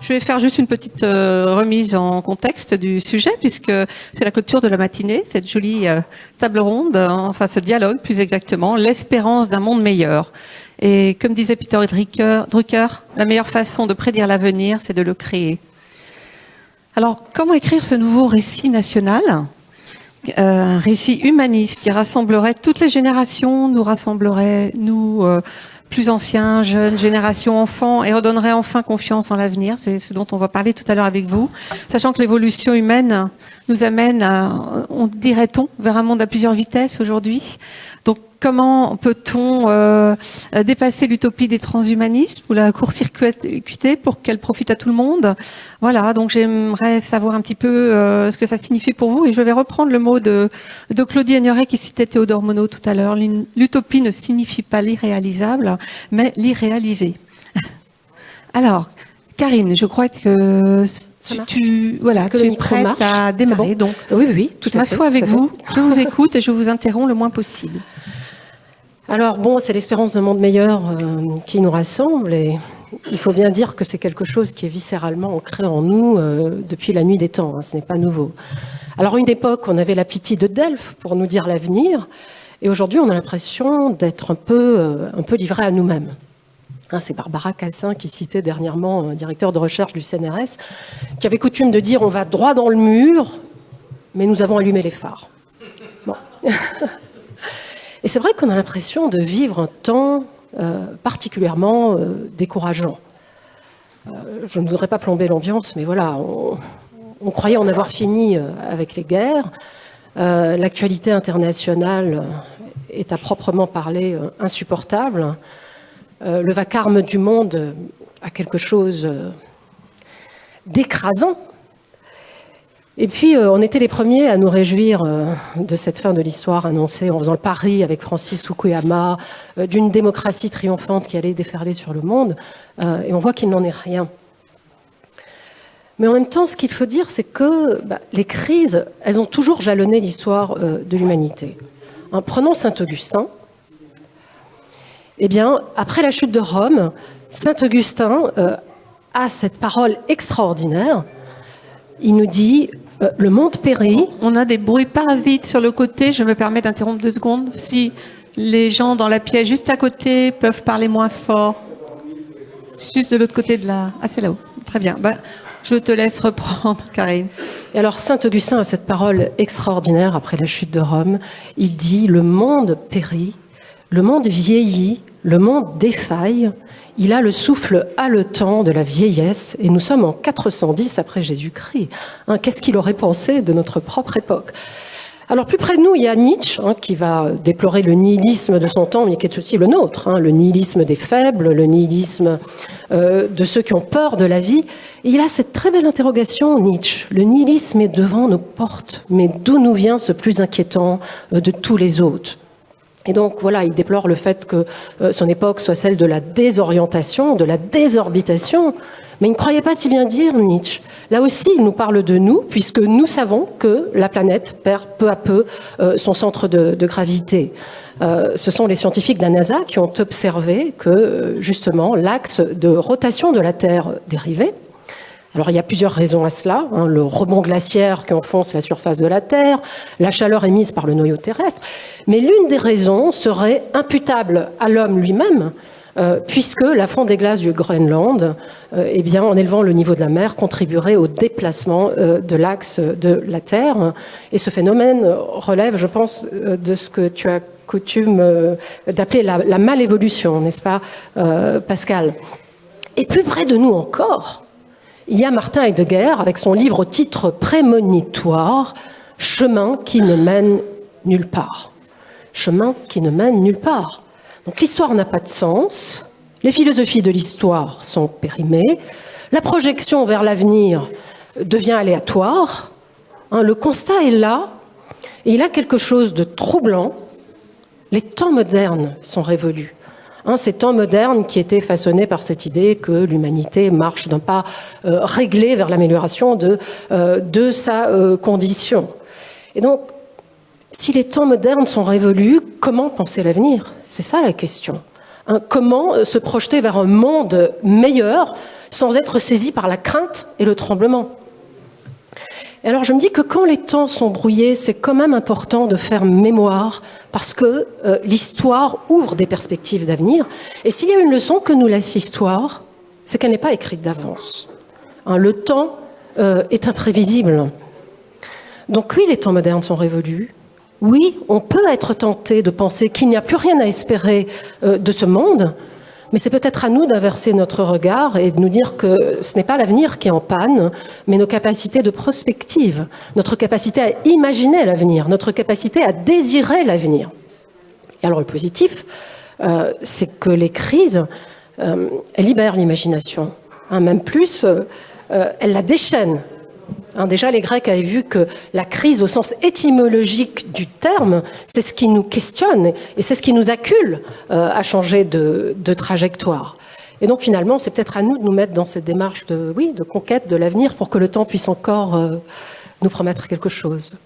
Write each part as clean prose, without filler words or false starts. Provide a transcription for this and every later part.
Je vais faire juste une petite remise en contexte du sujet, puisque c'est la clôture de la matinée, cette jolie table ronde, enfin ce dialogue plus exactement, l'espérance d'un monde meilleur. Et comme disait Peter Drucker, la meilleure façon de prédire l'avenir, c'est de le créer. Alors, comment écrire ce nouveau récit national ? Un récit humaniste qui rassemblerait toutes les générations, nous rassemblerait, nous, plus anciens, jeunes, générations, enfants, et redonnerait enfin confiance en l'avenir. C'est ce dont on va parler tout à l'heure avec vous, sachant que l'évolution humaine nous amène, on dirait-on, vers un monde à plusieurs vitesses aujourd'hui. Donc, comment peut-on dépasser l'utopie des transhumanistes ou la court-circuiter pour qu'elle profite à tout le monde ? Voilà, donc j'aimerais savoir un petit peu ce que ça signifie pour vous. Et je vais reprendre le mot de Claudie Aigneret qui citait Théodore Monod tout à l'heure. L'utopie ne signifie pas l'irréalisable, mais l'irréalisé. Alors, Karine, je crois que tu es prête à démarrer. Bon. Donc, oui, tout à fait. Je m'assois avec vous, je vous écoute et je vous interromps le moins possible. Alors bon, c'est l'espérance d'un monde meilleur qui nous rassemble, et il faut bien dire que c'est quelque chose qui est viscéralement ancré en nous depuis la nuit des temps, hein, ce n'est pas nouveau. Alors une époque, on avait la pitié de Delphes pour nous dire l'avenir, et aujourd'hui on a l'impression d'être un peu livré à nous-mêmes. Hein, c'est Barbara Cassin qui citait dernièrement, directeur de recherche du CNRS, qui avait coutume de dire « on va droit dans le mur, mais nous avons allumé les phares ». Bon. Et c'est vrai qu'on a l'impression de vivre un temps particulièrement décourageant. Je ne voudrais pas plomber l'ambiance, mais voilà, on croyait en avoir fini avec les guerres. L'actualité internationale est à proprement parler insupportable. Le vacarme du monde a quelque chose d'écrasant. Et puis, on était les premiers à nous réjouir de cette fin de l'histoire annoncée en faisant le pari avec Francis Fukuyama d'une démocratie triomphante qui allait déferler sur le monde. Et on voit qu'il n'en est rien. Mais en même temps, ce qu'il faut dire, c'est que les crises, elles ont toujours jalonné l'histoire de l'humanité. Prenons Saint-Augustin. Eh bien, après la chute de Rome, Saint-Augustin a cette parole extraordinaire. Il nous dit « le monde périt ». On a des bruits parasites sur le côté. Je me permets d'interrompre 2 secondes. Si les gens dans la pièce juste à côté peuvent parler moins fort. Juste de l'autre côté de la... Ah, c'est là-haut. Très bien. Je te laisse reprendre, Karine. Et alors, Saint-Augustin a cette parole extraordinaire après la chute de Rome. Il dit « le monde périt ». Le monde vieillit, le monde défaille, il a le souffle haletant de la vieillesse, et nous sommes en 410 après Jésus-Christ. Qu'est-ce qu'il aurait pensé de notre propre époque ? Alors plus près de nous, il y a Nietzsche, qui va déplorer le nihilisme de son temps, mais qui est aussi le nôtre, le nihilisme des faibles, le nihilisme de ceux qui ont peur de la vie. Et il a cette très belle interrogation, Nietzsche. Le nihilisme est devant nos portes, mais d'où nous vient ce plus inquiétant de tous les autres ? Et donc, voilà, il déplore le fait que son époque soit celle de la désorientation, de la désorbitation. Mais il ne croyait pas si bien dire, Nietzsche. Là aussi, il nous parle de nous, puisque nous savons que la planète perd peu à peu son centre de gravité. Ce sont les scientifiques de la NASA qui ont observé que, justement, l'axe de rotation de la Terre dérivait. Alors, il y a plusieurs raisons à cela. Le rebond glaciaire qui enfonce la surface de la Terre, la chaleur émise par le noyau terrestre. Mais l'une des raisons serait imputable à l'homme lui-même, puisque la fonte des glaces du Groenland, en élevant le niveau de la mer, contribuerait au déplacement de l'axe de la Terre. Et ce phénomène relève, je pense, de ce que tu as coutume d'appeler la malévolution, n'est-ce pas, Pascal ? Et plus près de nous encore, il y a Martin Heidegger avec son livre au titre prémonitoire « Chemin qui ne mène nulle part ». Chemin qui ne mène nulle part. Donc l'histoire n'a pas de sens, les philosophies de l'histoire sont périmées, la projection vers l'avenir devient aléatoire, le constat est là, et il a quelque chose de troublant. Les temps modernes sont révolus. Ces temps modernes qui étaient façonnés par cette idée que l'humanité marche d'un pas réglé vers l'amélioration de sa condition. Et donc, si les temps modernes sont révolus, comment penser l'avenir ? C'est ça la question. Comment se projeter vers un monde meilleur sans être saisi par la crainte et le tremblement. Et alors je me dis que quand les temps sont brouillés, c'est quand même important de faire mémoire parce que l'histoire ouvre des perspectives d'avenir. Et s'il y a une leçon que nous laisse l'histoire, c'est qu'elle n'est pas écrite d'avance. Le temps est imprévisible. Donc oui, les temps modernes sont révolus. Oui, on peut être tenté de penser qu'il n'y a plus rien à espérer de ce monde, mais c'est peut-être à nous d'inverser notre regard et de nous dire que ce n'est pas l'avenir qui est en panne, mais nos capacités de prospective, notre capacité à imaginer l'avenir, notre capacité à désirer l'avenir. Et alors le positif, c'est que les crises, elles libèrent l'imagination. Même plus, elles la déchaînent. Déjà, les Grecs avaient vu que la crise, au sens étymologique du terme, c'est ce qui nous questionne et c'est ce qui nous accule à changer de trajectoire. Et donc, finalement, c'est peut-être à nous de nous mettre dans cette démarche de conquête de l'avenir pour que le temps puisse encore nous promettre quelque chose.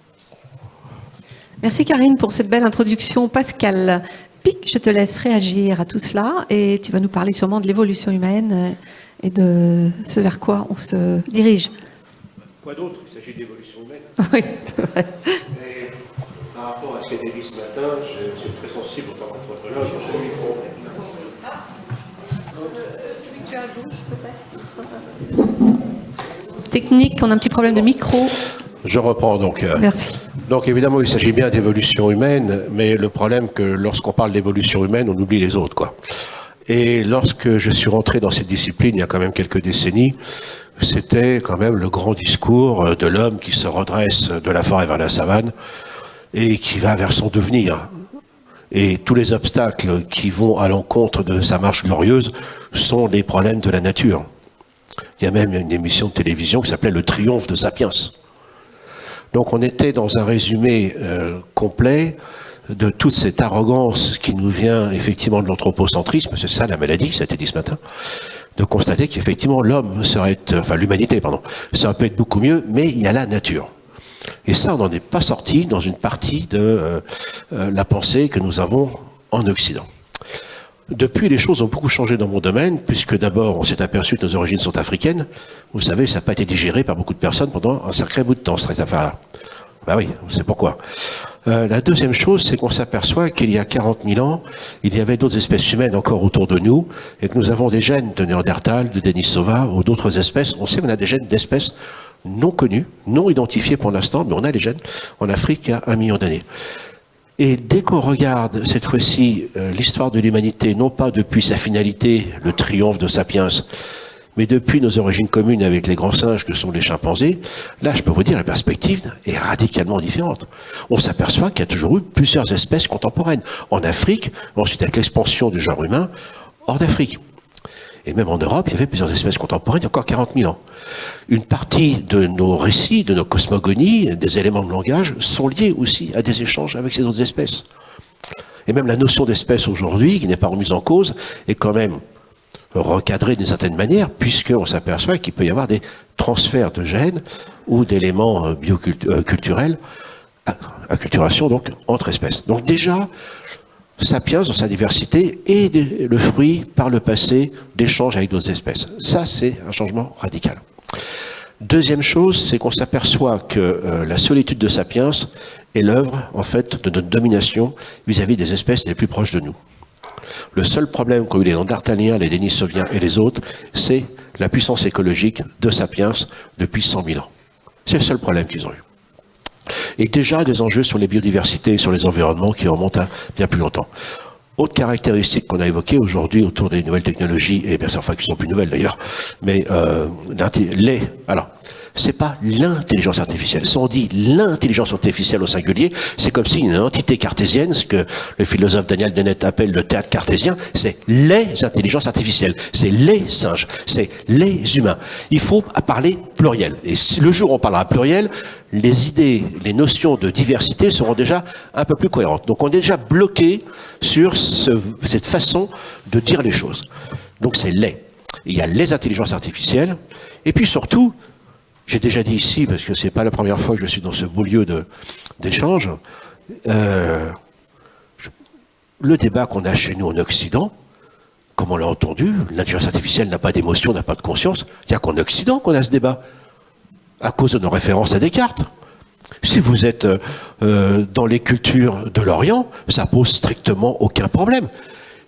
Merci Karine pour cette belle introduction. Pascal Pic, je te laisse réagir à tout cela et tu vas nous parler sûrement de l'évolution humaine et de ce vers quoi on se dirige. Quoi d'autre? Il s'agit d'évolution humaine. Oui. Mais par rapport à ce qui a été dit ce matin, je suis très sensible en tant qu'entrepreneur. Je change le micro. Celui que tu as à gauche, peut-être. Technique, on a un petit problème de micro. Je reprends donc. Merci. Donc évidemment, il s'agit bien d'évolution humaine, mais le problème que lorsqu'on parle d'évolution humaine, on oublie les autres, quoi. Et lorsque je suis rentré dans cette discipline, il y a quand même quelques décennies, c'était quand même le grand discours de l'homme qui se redresse de la forêt vers la savane et qui va vers son devenir. Et tous les obstacles qui vont à l'encontre de sa marche glorieuse sont des problèmes de la nature. Il y a même une émission de télévision qui s'appelait Le Triomphe de Sapiens. Donc on était dans un résumé complet de toute cette arrogance qui nous vient effectivement de l'anthropocentrisme, c'est ça la maladie, ça a été dit ce matin, de constater qu'effectivement l'humanité, ça peut être beaucoup mieux, mais il y a la nature. Et ça, on n'en est pas sorti dans une partie de la pensée que nous avons en Occident. Depuis, les choses ont beaucoup changé dans mon domaine, puisque d'abord, on s'est aperçu que nos origines sont africaines. Vous savez, ça n'a pas été digéré par beaucoup de personnes pendant un sacré bout de temps, cette affaire-là. Ben oui, on sait pourquoi. La deuxième chose, c'est qu'on s'aperçoit qu'il y a 40 000 ans, il y avait d'autres espèces humaines encore autour de nous, et que nous avons des gènes de Néandertal, de Denisova, ou d'autres espèces. On sait qu'on a des gènes d'espèces non connues, non identifiées pour l'instant, mais on a les gènes en Afrique il y a 1 million d'années. Et dès qu'on regarde cette fois-ci l'histoire de l'humanité, non pas depuis sa finalité, le triomphe de Sapiens, mais depuis nos origines communes avec les grands singes que sont les chimpanzés, là je peux vous dire la perspective est radicalement différente. On s'aperçoit qu'il y a toujours eu plusieurs espèces contemporaines. En Afrique, ensuite avec l'expansion du genre humain, hors d'Afrique. Et même en Europe, il y avait plusieurs espèces contemporaines il y a encore 40 000 ans. Une partie de nos récits, de nos cosmogonies, des éléments de langage, sont liés aussi à des échanges avec ces autres espèces. Et même la notion d'espèce aujourd'hui, qui n'est pas remise en cause, est quand même recadrée d'une certaine manière, puisqu'on s'aperçoit qu'il peut y avoir des transferts de gènes ou d'éléments bioculturels, acculturation donc, entre espèces. Donc déjà, Sapiens, dans sa diversité, est le fruit, par le passé, d'échanges avec d'autres espèces. Ça, c'est un changement radical. Deuxième chose, c'est qu'on s'aperçoit que la solitude de Sapiens est l'œuvre, en fait, de notre domination vis-à-vis des espèces les plus proches de nous. Le seul problème qu'ont eu les Néandertaliens, les Denisoviens et les autres, c'est la puissance écologique de Sapiens depuis 100 000 ans. C'est le seul problème qu'ils ont eu. Et déjà des enjeux sur les biodiversités et sur les environnements qui remontent à bien plus longtemps. Autre caractéristique qu'on a évoquée aujourd'hui autour des nouvelles technologies, et bien sûr, enfin, qui sont plus nouvelles d'ailleurs, mais c'est pas l'intelligence artificielle. Si on dit l'intelligence artificielle au singulier, c'est comme si une entité cartésienne, ce que le philosophe Daniel Dennett appelle le théâtre cartésien, c'est les intelligences artificielles, c'est les singes, c'est les humains. Il faut parler pluriel. Et si le jour où on parlera pluriel, les idées, les notions de diversité seront déjà un peu plus cohérentes. Donc on est déjà bloqué sur cette façon de dire les choses. Donc c'est les. Il y a les intelligences artificielles, et puis surtout, j'ai déjà dit ici, parce que c'est pas la première fois que je suis dans ce beau lieu d'échange, le débat qu'on a chez nous en Occident comme on l'a entendu, l'intelligence artificielle n'a pas d'émotion, n'a pas de conscience. Il n'y a qu'en Occident qu'on a ce débat, à cause de nos références à Descartes. Si vous êtes dans les cultures de l'Orient, ça pose strictement aucun problème,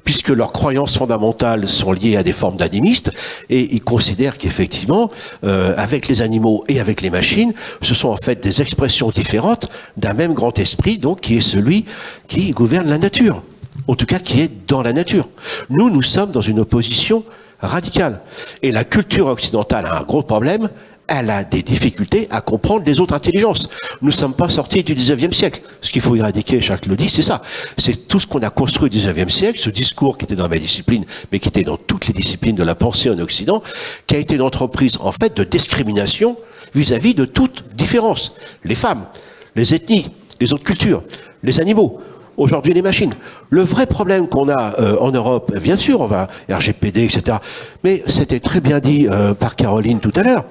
puisque leurs croyances fondamentales sont liées à des formes d'animistes, et ils considèrent qu'effectivement, avec les animaux et avec les machines, ce sont en fait des expressions différentes d'un même grand esprit, donc qui est celui qui gouverne la nature, en tout cas qui est dans la nature. Nous sommes dans une opposition radicale, et la culture occidentale a un gros problème. Elle a des difficultés à comprendre les autres intelligences. Nous ne sommes pas sortis du 19e siècle. Ce qu'il faut éradiquer, Jacques le dit, c'est ça. C'est tout ce qu'on a construit au 19e siècle, ce discours qui était dans ma discipline, mais qui était dans toutes les disciplines de la pensée en Occident, qui a été une entreprise, en fait, de discrimination vis-à-vis de toute différence. Les femmes, les ethnies, les autres cultures, les animaux, aujourd'hui les machines. Le vrai problème qu'on a en Europe, bien sûr, on va RGPD, etc., mais c'était très bien dit par Caroline tout à l'heure.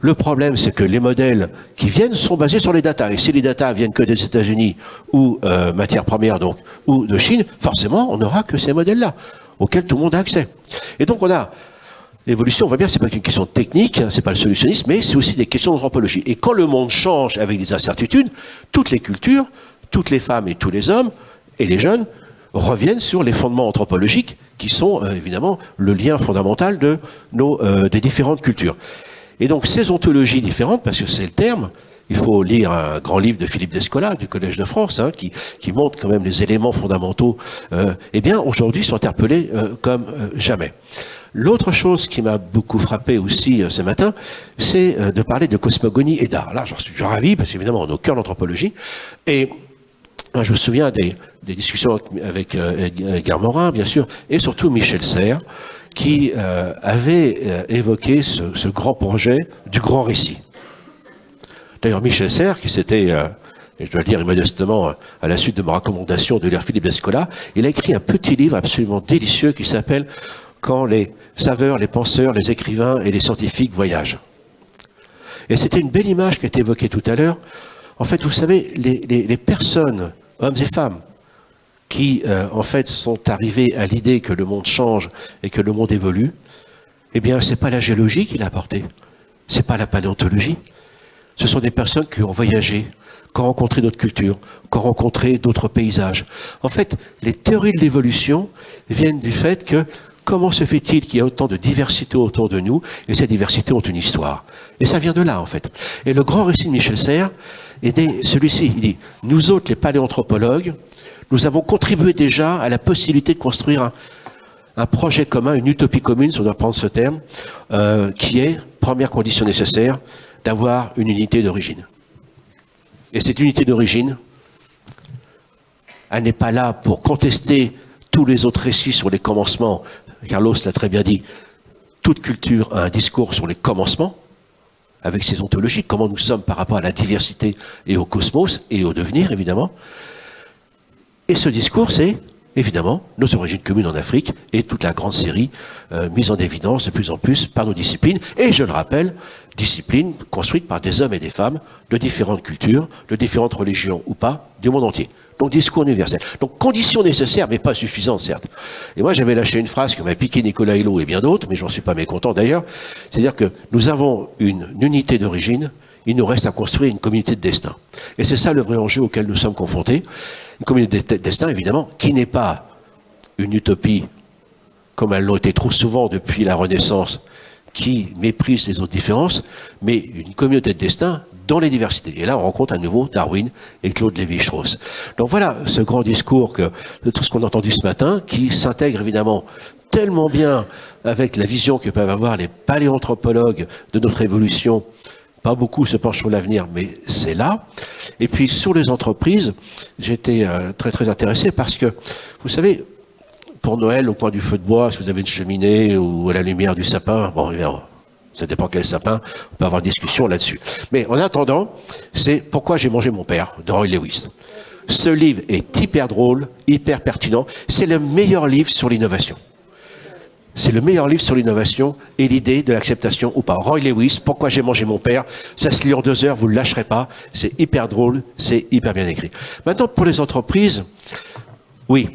Le problème, c'est que les modèles qui viennent sont basés sur les datas. Et si les datas viennent que des États-Unis ou matières premières, donc, ou de Chine, forcément, on n'aura que ces modèles-là, auxquels tout le monde a accès. Et donc, on a l'évolution, on voit bien, c'est pas qu'une question technique, hein, c'est pas le solutionnisme, mais c'est aussi des questions d'anthropologie. Et quand le monde change avec des incertitudes, toutes les cultures, toutes les femmes et tous les hommes, et les jeunes, reviennent sur les fondements anthropologiques qui sont, évidemment, le lien fondamental de des différentes cultures. Et donc ces ontologies différentes, parce que c'est le terme, il faut lire un grand livre de Philippe Descola, du Collège de France, hein, qui montre quand même les éléments fondamentaux, eh bien aujourd'hui sont interpellés comme jamais. L'autre chose qui m'a beaucoup frappé aussi ce matin, c'est de parler de cosmogonie et d'art. Là, j'en suis ravi, parce qu'évidemment, on est au cœur de l'anthropologie. Et je me souviens des discussions avec Edgar Morin, bien sûr, et surtout Michel Serres, qui avait évoqué ce grand projet du grand récit. D'ailleurs, Michel Serres, qui s'était, et je dois le dire immodestement, à la suite de ma recommandation de lire Philippe Descola, il a écrit un petit livre absolument délicieux qui s'appelle « Quand les saveurs, les penseurs, les écrivains et les scientifiques voyagent ». Et c'était une belle image qui a été évoquée tout à l'heure. En fait, vous savez, les personnes, hommes et femmes, qui, en fait, sont arrivés à l'idée que le monde change et que le monde évolue, eh bien, c'est pas la géologie qui l'a apporté. C'est pas la paléontologie. Ce sont des personnes qui ont voyagé, qui ont rencontré d'autres cultures, qui ont rencontré d'autres paysages. En fait, les théories de l'évolution viennent du fait que comment se fait-il qu'il y a autant de diversité autour de nous, et ces diversités ont une histoire. Et ça vient de là, en fait. Et le grand récit de Michel Serres est celui-ci. Il dit, nous autres, les paléanthropologues, nous avons contribué déjà à la possibilité de construire un projet commun, une utopie commune, si on doit prendre ce terme, qui est, première condition nécessaire, d'avoir une unité d'origine. Et cette unité d'origine, elle n'est pas là pour contester tous les autres récits sur les commencements. Carlos l'a très bien dit, toute culture a un discours sur les commencements, avec ses ontologies, comment nous sommes par rapport à la diversité et au cosmos et au devenir, évidemment. Et ce discours, c'est, évidemment, nos origines communes en Afrique et toute la grande série mise en évidence de plus en plus par nos disciplines. Et je le rappelle, disciplines construites par des hommes et des femmes de différentes cultures, de différentes religions ou pas, du monde entier. Donc discours universel. Donc condition nécessaire, mais pas suffisante, certes. Et moi, j'avais lâché une phrase que m'a piqué Nicolas Hulot et bien d'autres, mais j'en suis pas mécontent d'ailleurs. C'est-à-dire que nous avons une unité d'origine, il nous reste à construire une communauté de destin. Et c'est ça le vrai enjeu auquel nous sommes confrontés. Une communauté de destin, évidemment, qui n'est pas une utopie, comme elles l'ont été trop souvent depuis la Renaissance, qui méprise les autres différences, mais une communauté de destin dans les diversités. Et là, on rencontre à nouveau Darwin et Claude Lévi-Strauss. Donc voilà ce grand discours de tout ce qu'on a entendu ce matin, qui s'intègre évidemment tellement bien avec la vision que peuvent avoir les paléanthropologues de notre évolution. Pas beaucoup se penchent sur l'avenir, mais c'est là. Et puis sur les entreprises, j'étais très très intéressé parce que, vous savez, pour Noël, au coin du feu de bois, si vous avez une cheminée ou à la lumière du sapin, bon, évidemment, ça dépend quel sapin, on peut avoir une discussion là-dessus. Mais en attendant, c'est « Pourquoi j'ai mangé mon père » de Roy Lewis. Ce livre est hyper drôle, hyper pertinent. C'est le meilleur livre sur l'innovation. C'est le meilleur livre sur l'innovation et l'idée de l'acceptation ou pas. Roy Lewis, Pourquoi j'ai mangé mon père, ça se lit en 2 heures, vous ne le lâcherez pas. C'est hyper drôle, c'est hyper bien écrit. Maintenant, pour les entreprises, oui,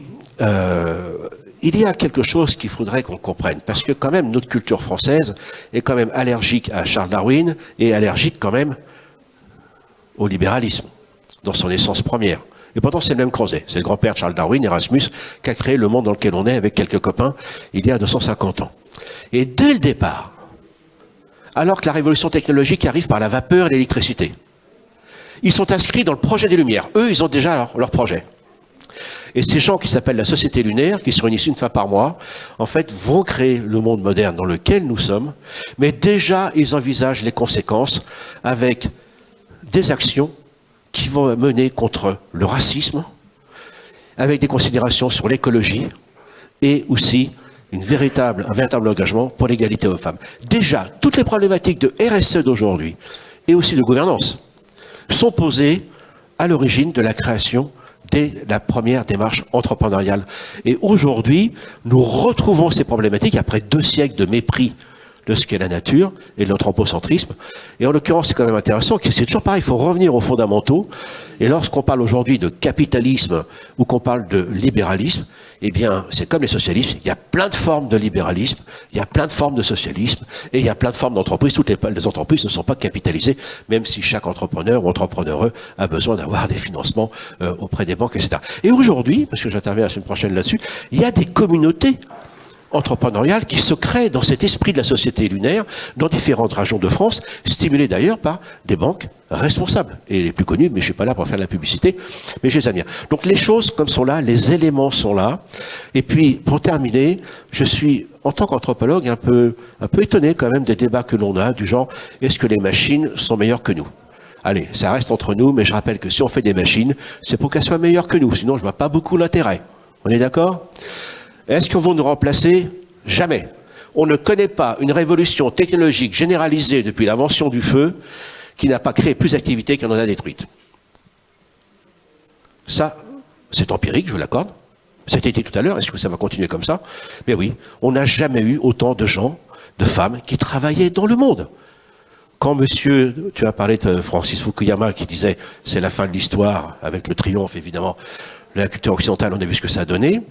il y a quelque chose qu'il faudrait qu'on comprenne, parce que quand même notre culture française est quand même allergique à Charles Darwin et allergique quand même au libéralisme, dans son essence première. Et pourtant c'est le même Crozet, c'est le grand-père de Charles Darwin, Erasmus, qui a créé le monde dans lequel on est avec quelques copains il y a 250 ans. Et dès le départ, alors que la révolution technologique arrive par la vapeur et l'électricité, ils sont inscrits dans le projet des Lumières. Eux, ils ont déjà leur projet. Et ces gens qui s'appellent la Société lunaire, qui se réunissent une fois par mois, en fait, vont créer le monde moderne dans lequel nous sommes, mais déjà, ils envisagent les conséquences avec des actions qui vont mener contre le racisme, avec des considérations sur l'écologie, et aussi un véritable engagement pour l'égalité hommes-femmes. Déjà, toutes les problématiques de RSE d'aujourd'hui, et aussi de gouvernance, sont posées à l'origine de la création dès la première démarche entrepreneuriale. Et aujourd'hui, nous retrouvons ces problématiques après 2 siècles de mépris de ce qu'est la nature et de l'anthropocentrisme. Et en l'occurrence, c'est quand même intéressant, que c'est toujours pareil, il faut revenir aux fondamentaux. Et lorsqu'on parle aujourd'hui de capitalisme ou qu'on parle de libéralisme, eh bien, c'est comme les socialistes, il y a plein de formes de libéralisme, il y a plein de formes de socialisme, et il y a plein de formes d'entreprises. Toutes les entreprises ne sont pas capitalisées, même si chaque entrepreneur ou entrepreneureux a besoin d'avoir des financements auprès des banques, etc. Et aujourd'hui, parce que j'interviens la semaine prochaine là-dessus, il y a des communautés entrepreneuriale qui se crée dans cet esprit de la société lunaire dans différentes régions de France, stimulées d'ailleurs par des banques responsables. Et les plus connues, mais je suis pas là pour faire de la publicité, mais je les admire. Donc les choses comme sont là, les éléments sont là. Et puis, pour terminer, je suis, en tant qu'anthropologue, un peu étonné quand même des débats que l'on a, du genre, est-ce que les machines sont meilleures que nous ? Allez, ça reste entre nous, mais je rappelle que si on fait des machines, c'est pour qu'elles soient meilleures que nous, sinon je vois pas beaucoup l'intérêt. On est d'accord ? Est-ce qu'on va nous remplacer ? Jamais. On ne connaît pas une révolution technologique généralisée depuis l'invention du feu qui n'a pas créé plus d'activités qu'elle en a détruite. Ça, c'est empirique, je vous l'accorde. C'était dit tout à l'heure, est-ce que ça va continuer comme ça ? Mais oui, on n'a jamais eu autant de gens, de femmes qui travaillaient dans le monde. Quand monsieur, tu as parlé de Francis Fukuyama qui disait « c'est la fin de l'histoire » avec le triomphe évidemment de la culture occidentale, on a vu ce que ça a donné.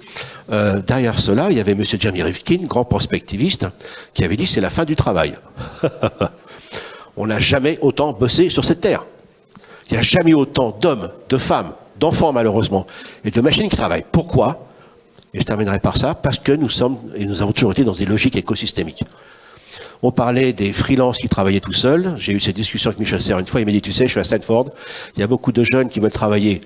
Derrière cela, il y avait monsieur Jeremy Rifkin, grand prospectiviste, qui avait dit c'est la fin du travail. On n'a jamais autant bossé sur cette terre. Il n'y a jamais eu autant d'hommes, de femmes, d'enfants malheureusement, et de machines qui travaillent. Pourquoi ? Et je terminerai par ça, parce que nous sommes, et nous avons toujours été dans des logiques écosystémiques. On parlait des freelances qui travaillaient tout seuls. J'ai eu cette discussion avec Michel Serres une fois, il m'a dit, tu sais, je suis à Stanford, il y a beaucoup de jeunes qui veulent travailler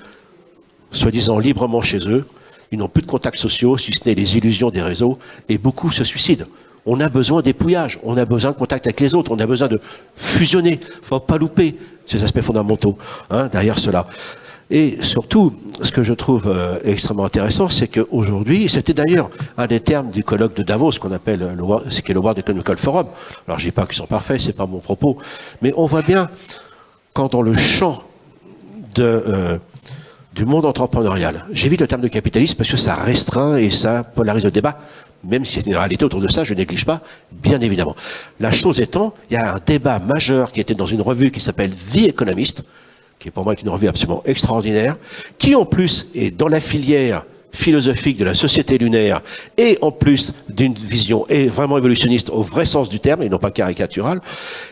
soi-disant librement chez eux, ils n'ont plus de contacts sociaux, si ce n'est les illusions des réseaux, et beaucoup se suicident. On a besoin d'épouillage, on a besoin de contact avec les autres, on a besoin de fusionner. Il ne faut pas louper ces aspects fondamentaux derrière cela. Et surtout, ce que je trouve extrêmement intéressant, c'est qu'aujourd'hui, c'était d'ailleurs un des termes du colloque de Davos, qu'on appelle le World Economic Forum. Alors je ne dis pas qu'ils sont parfaits, c'est pas mon propos, mais on voit bien quand dans le champ du monde entrepreneurial. J'évite le terme de capitalisme parce que ça restreint et ça polarise le débat, même si c'est une réalité autour de ça, je ne néglige pas, bien évidemment. La chose étant, il y a un débat majeur qui était dans une revue qui s'appelle The Economist, qui pour moi est une revue absolument extraordinaire, qui en plus est dans la filière philosophique de la société lunaire et en plus d'une vision vraiment évolutionniste au vrai sens du terme et non pas caricatural,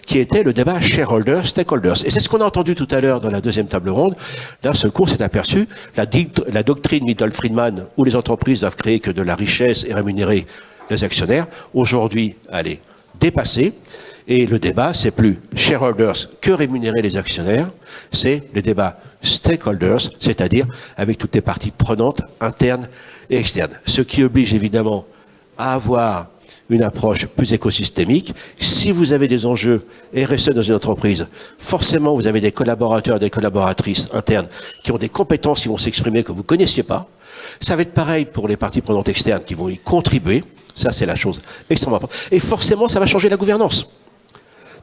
qui était le débat shareholders-stakeholders. Et c'est ce qu'on a entendu tout à l'heure dans la deuxième table ronde. D'un seul coup, on s'est aperçu, la doctrine Milton-Friedman où les entreprises doivent créer que de la richesse et rémunérer les actionnaires, aujourd'hui, elle est dépassée. Et le débat, c'est plus shareholders que rémunérer les actionnaires, c'est le débat stakeholders, c'est-à-dire avec toutes les parties prenantes, internes et externes. Ce qui oblige évidemment à avoir une approche plus écosystémique. Si vous avez des enjeux RSE dans une entreprise, forcément vous avez des collaborateurs et des collaboratrices internes qui ont des compétences qui vont s'exprimer que vous ne connaissiez pas. Ça va être pareil pour les parties prenantes externes qui vont y contribuer. Ça, c'est la chose extrêmement importante. Et forcément, ça va changer la gouvernance.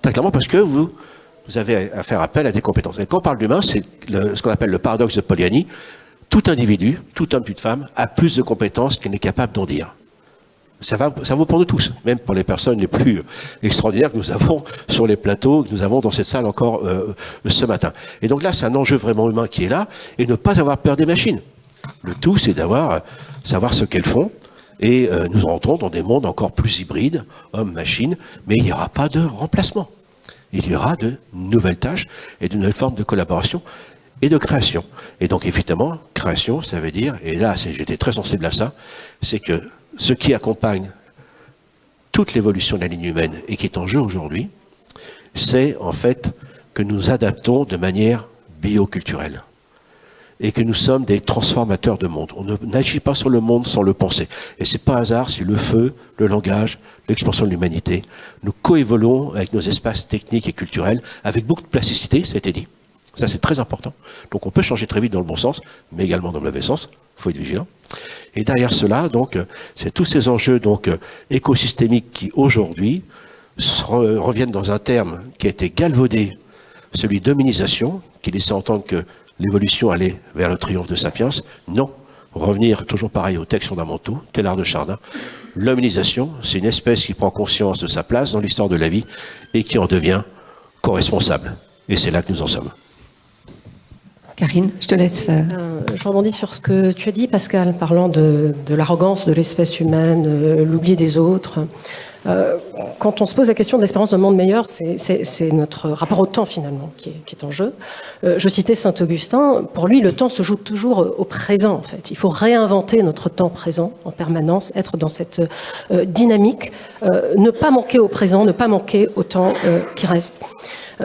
Très clairement parce que vous avez à faire appel à des compétences. Et quand on parle d'humain, c'est ce qu'on appelle le paradoxe de Polanyi. Tout individu, tout homme, toute femme, a plus de compétences qu'il n'est capable d'en dire. Ça vaut pour nous tous, même pour les personnes les plus extraordinaires que nous avons sur les plateaux, que nous avons dans cette salle encore ce matin. Et donc là, c'est un enjeu vraiment humain qui est là, et ne pas avoir peur des machines. Le tout, c'est savoir ce qu'elles font, Et nous rentrons dans des mondes encore plus hybrides, homme-machine, mais il n'y aura pas de remplacement. Il y aura de nouvelles tâches et de nouvelles formes de collaboration et de création. Et donc, évidemment, création, ça veut dire, et là, j'étais très sensible à ça, c'est que ce qui accompagne toute l'évolution de la ligne humaine et qui est en jeu aujourd'hui, c'est en fait que nous adaptons de manière bioculturelle et que nous sommes des transformateurs de monde. On n'agit pas sur le monde sans le penser. Et c'est pas hasard si le feu, le langage, l'expansion de l'humanité, nous coévoluons avec nos espaces techniques et culturels avec beaucoup de plasticité, ça a été dit. Ça, c'est très important. Donc, on peut changer très vite dans le bon sens, mais également dans le mauvais sens. Il faut être vigilant. Et derrière cela, donc, c'est tous ces enjeux donc écosystémiques qui, aujourd'hui, reviennent dans un terme qui a été galvaudé, celui d'hominisation, qui laissait entendre que l'évolution allait vers le triomphe de Sapiens. Non. Revenir toujours pareil aux textes fondamentaux, Teilhard de Chardin. L'hominisation, c'est une espèce qui prend conscience de sa place dans l'histoire de la vie et qui en devient co-responsable. Et c'est là que nous en sommes. Karine, je te laisse. Je rebondis sur ce que tu as dit, Pascal, parlant de l'arrogance de l'espèce humaine, l'oubli des autres. Quand on se pose la question de l'espérance d'un monde meilleur, c'est notre rapport au temps, finalement, qui est en jeu. Je citais Saint-Augustin. Pour lui, le temps se joue toujours au présent, en fait. Il faut réinventer notre temps présent en permanence, être dans cette dynamique, ne pas manquer au présent, ne pas manquer au temps qui reste.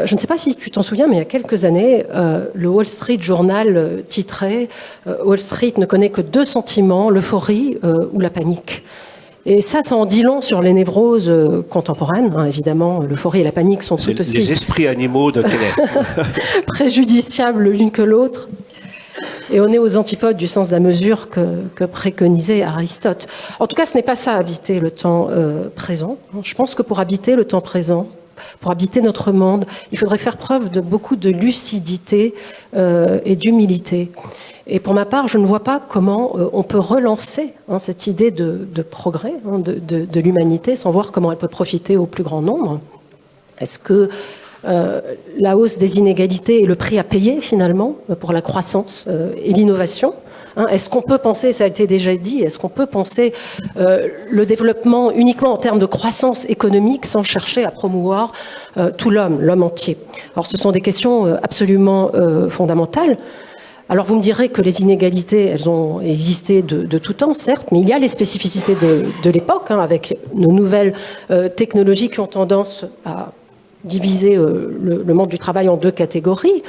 Je ne sais pas si tu t'en souviens, mais il y a quelques années, le Wall Street Journal titrait « Wall Street ne connaît que deux sentiments, l'euphorie ou la panique ». Et ça en dit long sur les névroses contemporaines. Hein, évidemment, l'euphorie et la panique sont tout aussi... les esprits animaux de Kenneth. préjudiciables l'une que l'autre. Et on est aux antipodes du sens de la mesure que préconisait Aristote. En tout cas, ce n'est pas ça, habiter le temps présent. Je pense que pour habiter le temps présent, pour habiter notre monde, il faudrait faire preuve de beaucoup de lucidité et d'humilité. Et pour ma part, je ne vois pas comment on peut relancer cette idée de progrès de l'humanité sans voir comment elle peut profiter au plus grand nombre. Est-ce que la hausse des inégalités est le prix à payer finalement pour la croissance et l'innovation ? Est-ce qu'on peut penser, ça a été déjà dit, est-ce qu'on peut penser le développement uniquement en termes de croissance économique sans chercher à promouvoir tout l'homme entier ? Alors ce sont des questions absolument fondamentales. Alors vous me direz que les inégalités, elles ont existé de tout temps, certes, mais il y a les spécificités de l'époque, avec nos nouvelles technologies qui ont tendance à diviser le monde du travail en deux catégories.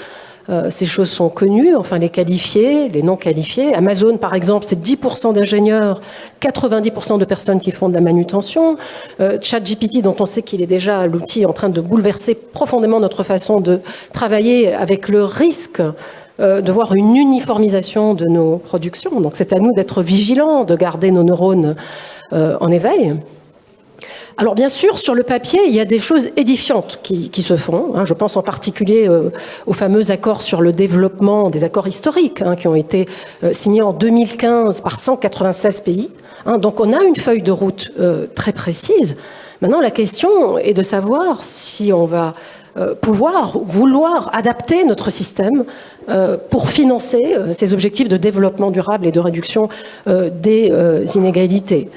Ces choses sont connues, enfin les qualifiés, les non qualifiés. Amazon, par exemple, c'est 10% d'ingénieurs, 90% de personnes qui font de la manutention. ChatGPT, dont on sait qu'il est déjà l'outil en train de bouleverser profondément notre façon de travailler, avec le risque de voir une uniformisation de nos productions. Donc c'est à nous d'être vigilants, de garder nos neurones en éveil. Alors bien sûr, sur le papier, il y a des choses édifiantes qui se font. Je pense en particulier aux fameux accords sur le développement, des accords historiques qui ont été signés en 2015 par 196 pays. Donc on a une feuille de route très précise. Maintenant, la question est de savoir si on va vouloir adapter notre système pour financer ces objectifs de développement durable et de réduction des inégalités.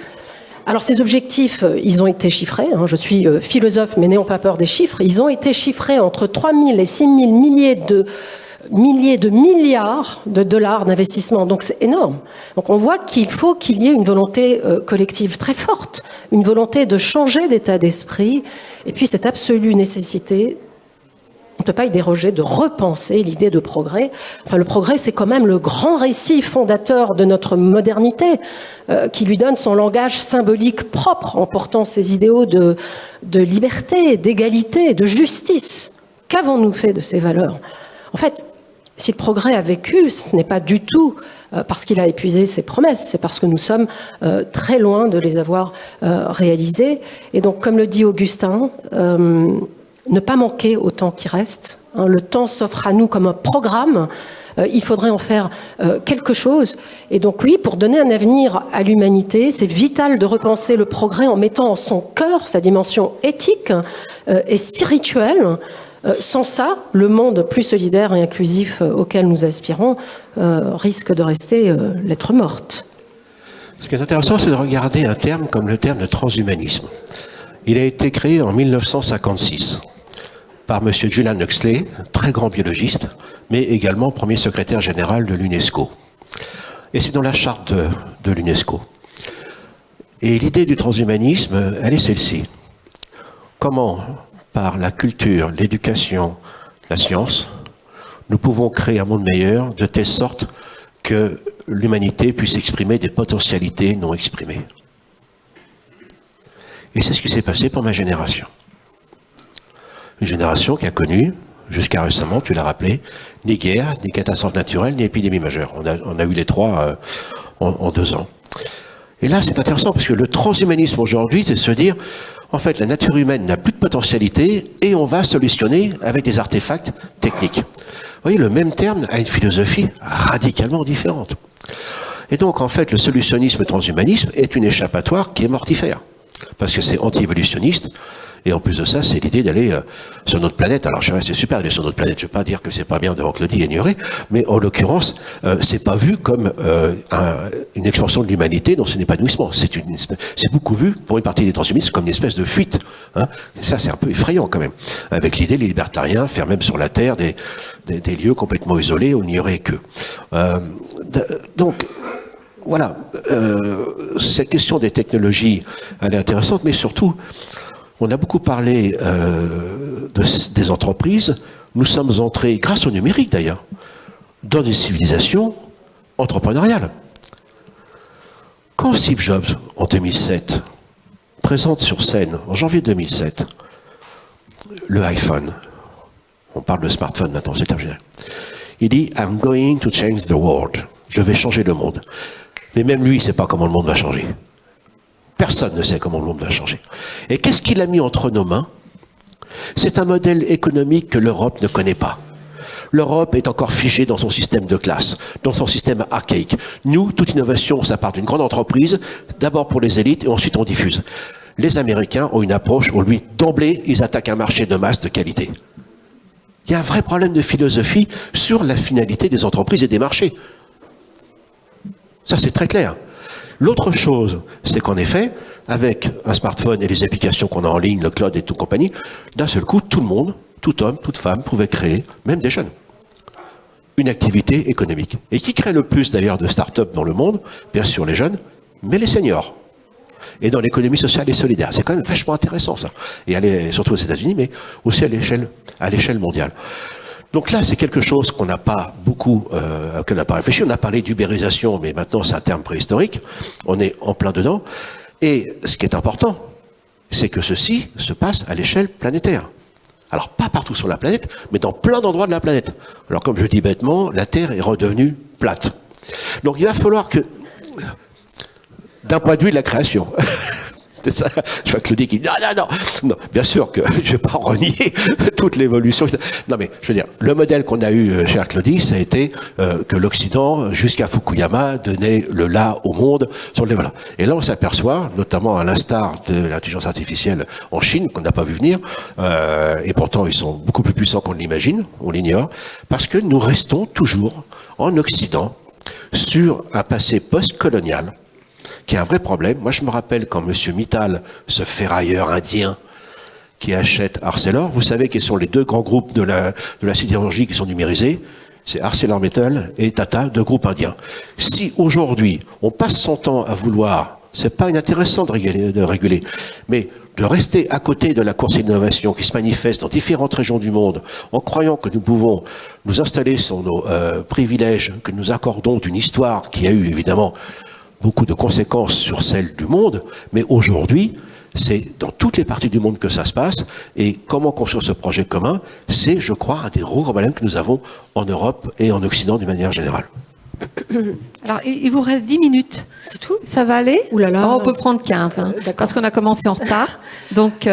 Alors ces objectifs, ils ont été chiffrés. Je suis philosophe, mais n'ayons pas peur des chiffres. Ils ont été chiffrés entre 3 000 et 6 000 milliers de milliards de dollars d'investissement. Donc c'est énorme. Donc on voit qu'il faut qu'il y ait une volonté collective très forte, une volonté de changer d'état d'esprit, et puis cette absolue nécessité, on ne peut pas y déroger, de repenser l'idée de progrès. Enfin, le progrès, c'est quand même le grand récit fondateur de notre modernité, qui lui donne son langage symbolique propre en portant ses idéaux de liberté, d'égalité, de justice. Qu'avons-nous fait de ces valeurs ? En fait, si le progrès a vécu, ce n'est pas du tout parce qu'il a épuisé ses promesses, c'est parce que nous sommes très loin de les avoir réalisées. Et donc, comme le dit Augustin, ne pas manquer au temps qui reste. Le temps s'offre à nous comme un programme. Il faudrait en faire quelque chose. Et donc oui, pour donner un avenir à l'humanité, c'est vital de repenser le progrès en mettant en son cœur sa dimension éthique et spirituelle. Sans ça, le monde plus solidaire et inclusif auquel nous aspirons risque de rester lettre morte. Ce qui est intéressant, c'est de regarder un terme comme le terme de transhumanisme. Il a été créé en 1956 par M. Julian Huxley, très grand biologiste, mais également premier secrétaire général de l'UNESCO. Et c'est dans la charte de l'UNESCO. Et l'idée du transhumanisme, elle est celle-ci. Comment, par la culture, l'éducation, la science, nous pouvons créer un monde meilleur de telle sorte que l'humanité puisse exprimer des potentialités non exprimées. Et c'est ce qui s'est passé pour ma génération. Une génération qui a connu, jusqu'à récemment, tu l'as rappelé, ni guerre, ni catastrophe naturelle, ni épidémie majeure. On a eu les trois en 2 ans. Et là, c'est intéressant parce que le transhumanisme aujourd'hui, c'est de se dire, en fait, la nature humaine n'a plus de potentialité et on va solutionner avec des artefacts techniques. Vous voyez, le même terme a une philosophie radicalement différente. Et donc, en fait, le solutionnisme transhumanisme est une échappatoire qui est mortifère. Parce que c'est anti-évolutionniste. Et en plus de ça, c'est l'idée d'aller sur notre planète. Alors, c'est super d'aller sur notre planète. Je ne veux pas dire que c'est pas bien devant Claudie et ignorer, mais en l'occurrence, c'est pas vu comme une expansion de l'humanité dans son épanouissement. C'est beaucoup vu, pour une partie des transhumanistes, comme une espèce de fuite. Hein. Et ça, c'est un peu effrayant quand même. Avec l'idée, les libertariens, faire même sur la Terre des lieux complètement isolés où il n'y aurait que. Donc, voilà. Cette question des technologies, elle est intéressante, mais surtout, on a beaucoup parlé des entreprises. Nous sommes entrés, grâce au numérique d'ailleurs, dans des civilisations entrepreneuriales. Quand Steve Jobs, en 2007, présente sur scène, en janvier 2007, le iPhone, on parle de smartphone maintenant, c'est terminé, il dit « I'm going to change the world ». Je vais changer le monde. Mais même lui, il ne sait pas comment le monde va changer. Personne ne sait comment le monde va changer. Et qu'est-ce qu'il a mis entre nos mains? C'est un modèle économique que l'Europe ne connaît pas. L'Europe est encore figée dans son système de classe, dans son système archaïque. Nous, toute innovation, ça part d'une grande entreprise, d'abord pour les élites et ensuite on diffuse. Les Américains ont une approche où, lui, d'emblée, ils attaquent un marché de masse de qualité. Il y a un vrai problème de philosophie sur la finalité des entreprises et des marchés. Ça, c'est très clair. L'autre chose, c'est qu'en effet, avec un smartphone et les applications qu'on a en ligne, le cloud et toute compagnie, d'un seul coup, tout le monde, tout homme, toute femme pouvait créer, même des jeunes, une activité économique. Et qui crée le plus d'ailleurs de start-up dans le monde? Bien sûr les jeunes, mais les seniors. Et dans l'économie sociale et solidaire. C'est quand même vachement intéressant ça. Et surtout aux États-Unis, mais aussi à l'échelle mondiale. Donc là, c'est quelque chose qu'on n'a pas beaucoup, qu'on n'a pas réfléchi. On a parlé d'ubérisation, mais maintenant c'est un terme préhistorique. On est en plein dedans. Et ce qui est important, c'est que ceci se passe à l'échelle planétaire. Alors pas partout sur la planète, mais dans plein d'endroits de la planète. Alors comme je dis bêtement, la Terre est redevenue plate. Donc il va falloir que, d'un point de vue de la création, c'est ça, je vois Claudie qui dit non, bien sûr que je ne vais pas renier toute l'évolution. Non mais, je veux dire, le modèle qu'on a eu, chère Claudie, ça a été que l'Occident, jusqu'à Fukuyama, donnait le là au monde sur le voilà. Et là, on s'aperçoit, notamment à l'instar de l'intelligence artificielle en Chine, qu'on n'a pas vu venir, et pourtant ils sont beaucoup plus puissants qu'on l'imagine, on l'ignore, parce que nous restons toujours en Occident sur un passé post-colonial, qui est un vrai problème. Moi, je me rappelle quand M. Mittal, ce ferrailleur indien qui achète Arcelor, vous savez quels sont les 2 grands groupes de la sidérurgie qui sont numérisés? C'est ArcelorMittal et Tata, 2 groupes indiens. Si aujourd'hui, on passe son temps à vouloir, c'est pas inintéressant de réguler, mais de rester à côté de la course à l'innovation qui se manifeste dans différentes régions du monde, en croyant que nous pouvons nous installer sur nos privilèges que nous accordons d'une histoire qui a eu évidemment beaucoup de conséquences sur celle du monde, mais aujourd'hui, c'est dans toutes les parties du monde que ça se passe, et comment construire ce projet commun, c'est, je crois, un des gros problèmes que nous avons en Europe et en Occident d'une manière générale. Alors, il vous reste 10 minutes. C'est tout? Ça va aller? Ouh là là. On peut prendre 15, parce qu'on a commencé en retard. Donc,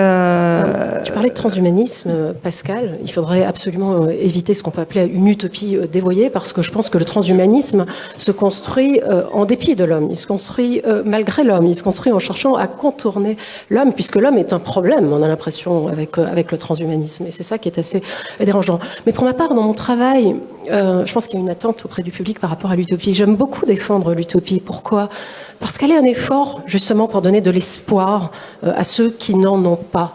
Tu parlais de transhumanisme, Pascal. Il faudrait absolument éviter ce qu'on peut appeler une utopie dévoyée, parce que je pense que le transhumanisme se construit en dépit de l'homme. Il se construit malgré l'homme. Il se construit en cherchant à contourner l'homme, puisque l'homme est un problème, on a l'impression, avec le transhumanisme. Et c'est ça qui est assez dérangeant. Mais pour ma part, dans mon travail, je pense qu'il y a une attente auprès du public par rapport à l'utopie. J'aime beaucoup défendre l'utopie. Pourquoi ? parce qu'elle est un effort justement pour donner de l'espoir à ceux qui n'en ont pas.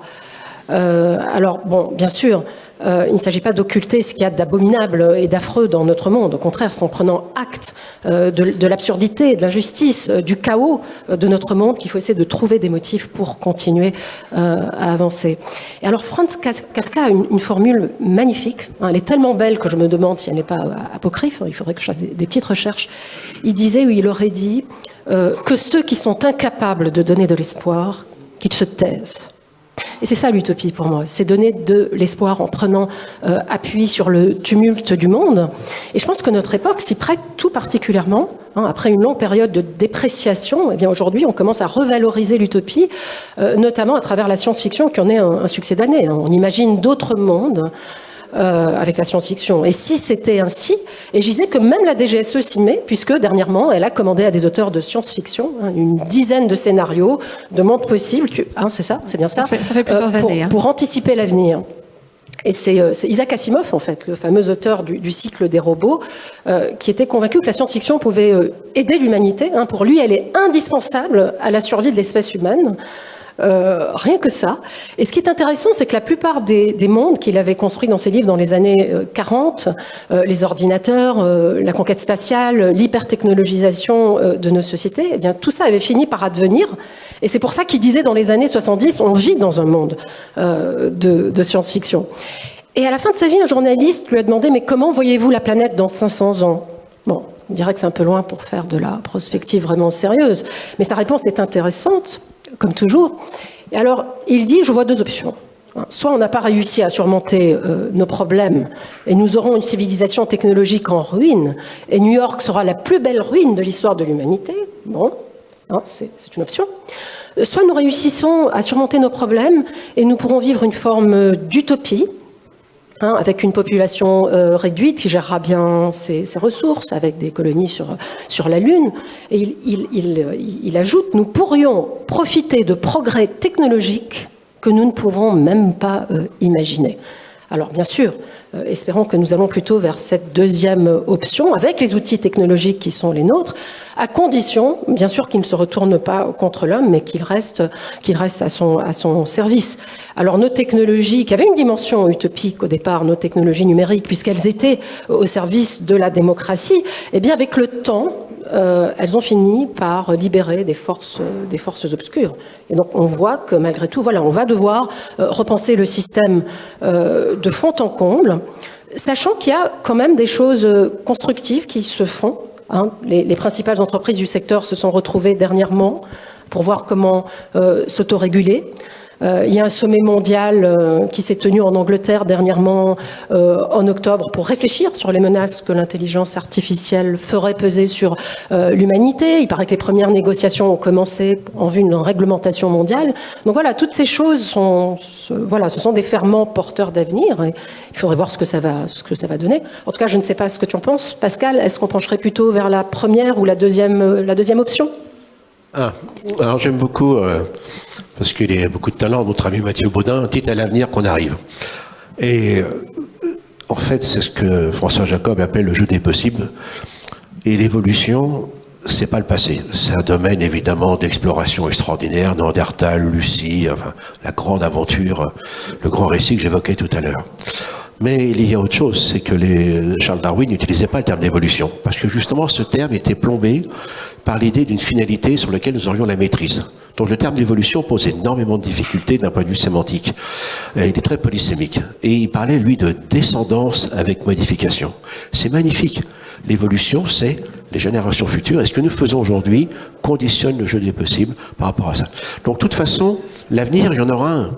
Alors, bon, bien sûr, il ne s'agit pas d'occulter ce qu'il y a d'abominable et d'affreux dans notre monde. Au contraire, c'est en prenant acte de l'absurdité, de l'injustice, du chaos de notre monde qu'il faut essayer de trouver des motifs pour continuer à avancer. Et alors, Franz Kafka a une formule magnifique. Elle est tellement belle que je me demande si elle n'est pas apocryphe. Il faudrait que je fasse des petites recherches. Il disait, ou il aurait dit, que ceux qui sont incapables de donner de l'espoir, qu'ils se taisent. Et c'est ça l'utopie pour moi, c'est donner de l'espoir en prenant appui sur le tumulte du monde. Et je pense que notre époque s'y prête tout particulièrement. Après une longue période de dépréciation, eh bien aujourd'hui on commence à revaloriser l'utopie, notamment à travers la science-fiction qui en est un succès d'année. On imagine d'autres mondes avec la science-fiction. Et si c'était ainsi, et je disais que même la DGSE s'y met, puisque dernièrement, elle a commandé à des auteurs de science-fiction une dizaine de scénarios, de mondes possibles, c'est ça, c'est bien ça, ça fait plusieurs années. Pour anticiper l'avenir. Et c'est Isaac Asimov, en fait, le fameux auteur du cycle des robots, qui était convaincu que la science-fiction pouvait aider l'humanité. Pour lui, elle est indispensable à la survie de l'espèce humaine. Rien que ça. Et ce qui est intéressant, c'est que la plupart des mondes qu'il avait construits dans ses livres dans les années 40, les ordinateurs, la conquête spatiale, l'hypertechnologisation de nos sociétés, eh bien, tout ça avait fini par advenir. Et c'est pour ça qu'il disait dans les années 70, on vit dans un monde de science-fiction. Et à la fin de sa vie, un journaliste lui a demandé, mais comment voyez-vous la planète dans 500 ans ? Bon, on dirait que c'est un peu loin pour faire de la prospective vraiment sérieuse. Mais sa réponse est intéressante, comme toujours. Et alors, il dit, je vois deux options. Soit on n'a pas réussi à surmonter nos problèmes et nous aurons une civilisation technologique en ruine et New York sera la plus belle ruine de l'histoire de l'humanité. Bon, c'est une option. Soit nous réussissons à surmonter nos problèmes et nous pourrons vivre une forme d'utopie, avec une population réduite qui gérera bien ses ressources, avec des colonies sur la Lune. Et il ajoute, nous pourrions profiter de progrès technologiques que nous ne pouvons même pas imaginer. Alors bien sûr, espérons que nous allons plutôt vers cette deuxième option, avec les outils technologiques qui sont les nôtres, à condition, bien sûr, qu'ils ne se retournent pas contre l'homme, mais qu'ils restent à son service. Alors nos technologies, qui avaient une dimension utopique au départ, nos technologies numériques, puisqu'elles étaient au service de la démocratie, eh bien avec le temps, elles ont fini par libérer des forces obscures. Et donc on voit que malgré tout, voilà, on va devoir repenser le système de fond en comble, sachant qu'il y a quand même des choses constructives qui se font. Les principales entreprises du secteur se sont retrouvées dernièrement pour voir comment s'autoréguler. Il y a un sommet mondial qui s'est tenu en Angleterre dernièrement en octobre pour réfléchir sur les menaces que l'intelligence artificielle ferait peser sur l'humanité. Il paraît que les premières négociations ont commencé en vue d'une réglementation mondiale. Donc voilà, toutes ces choses ce sont des ferments porteurs d'avenir. Et il faudrait voir ce que ça va donner. En tout cas, je ne sais pas ce que tu en penses, Pascal. Est-ce qu'on pencherait plutôt vers la première ou la deuxième option ? Alors j'aime beaucoup, parce qu'il a beaucoup de talent, notre ami Mathieu Baudin, dites à l'avenir qu'on arrive. Et en fait, c'est ce que François Jacob appelle le jeu des possibles. Et l'évolution, c'est pas le passé. C'est un domaine évidemment d'exploration extraordinaire, Néandertal, Lucie, enfin, la grande aventure, le grand récit que j'évoquais tout à l'heure. Mais il y a autre chose, c'est que Charles Darwin n'utilisait pas le terme d'évolution, parce que justement ce terme était plombé par l'idée d'une finalité sur laquelle nous aurions la maîtrise. Donc le terme d'évolution pose énormément de difficultés d'un point de vue sémantique. Il est très polysémique. Et il parlait, lui, de descendance avec modification. C'est magnifique. L'évolution, c'est les générations futures. Et ce que nous faisons aujourd'hui conditionne le jeu des possibles par rapport à ça. Donc de toute façon, l'avenir, il y en aura un.